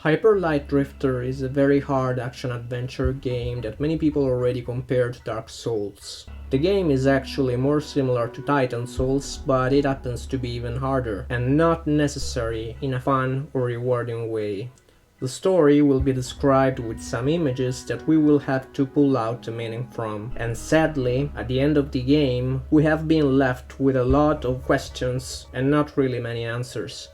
Hyper Light Drifter is a very hard action-adventure game that many people already compare to Dark Souls. The game is actually more similar to Titan Souls, but it happens to be even harder, and not necessary in a fun or rewarding way. The story will be described with some images that we will have to pull out the meaning from, and sadly, at the end of the game, we have been left with a lot of questions and not really many answers.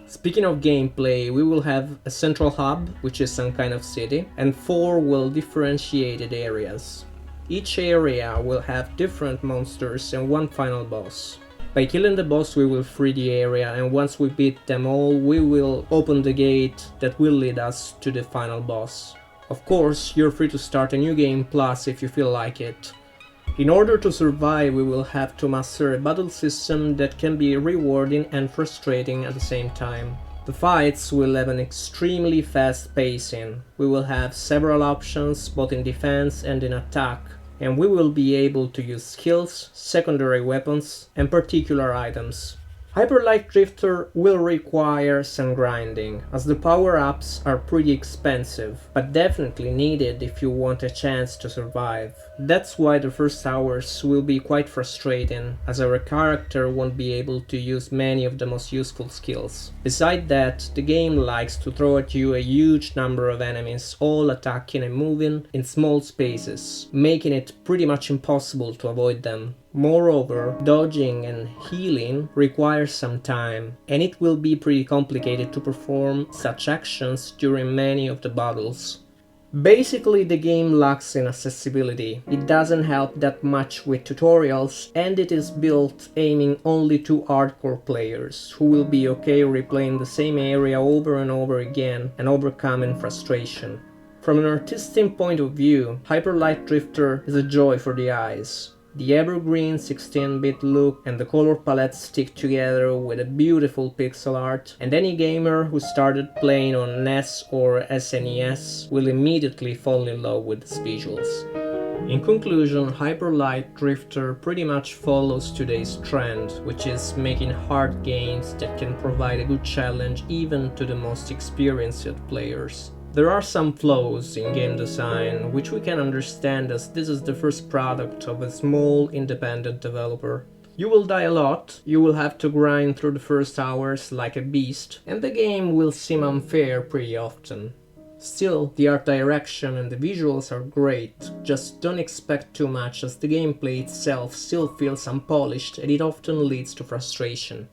Speaking of gameplay, we will have a central hub, which is some kind of city, and 4 well differentiated areas. Each area will have different monsters and one final boss. By killing the boss we will free the area, and once we beat them all we will open the gate that will lead us to the final boss. Of course, you're free to start a new game plus if you feel like it. In order to survive, we will have to master a battle system that can be rewarding and frustrating at the same time. The fights will have an extremely fast pacing. We will have several options both in defense and in attack, and we will be able to use skills, secondary weapons, and particular items. Hyper Light Drifter will require some grinding, as the power-ups are pretty expensive, but definitely needed if you want a chance to survive. That's why the first hours will be quite frustrating, as our character won't be able to use many of the most useful skills. Besides that, the game likes to throw at you a huge number of enemies, all attacking and moving in small spaces, making it pretty much impossible to avoid them. Moreover, dodging and healing requires some time, and it will be pretty complicated to perform such actions during many of the battles. Basically, the game lacks in accessibility. It doesn't help that much with tutorials, and it is built aiming only to hardcore players, who will be okay replaying the same area over and over again and overcoming frustration. From an artistic point of view, Hyper Light Drifter is a joy for the eyes. The evergreen 16-bit look and the color palette stick together with a beautiful pixel art, and any gamer who started playing on NES or SNES will immediately fall in love with its visuals. In conclusion, Hyper Light Drifter pretty much follows today's trend, which is making hard games that can provide a good challenge even to the most experienced players. There are some flaws in game design, which we can understand as this is the first product of a small independent developer. You will die a lot, you will have to grind through the first hours like a beast, and the game will seem unfair pretty often. Still, the art direction and the visuals are great, just don't expect too much as the gameplay itself still feels unpolished and it often leads to frustration.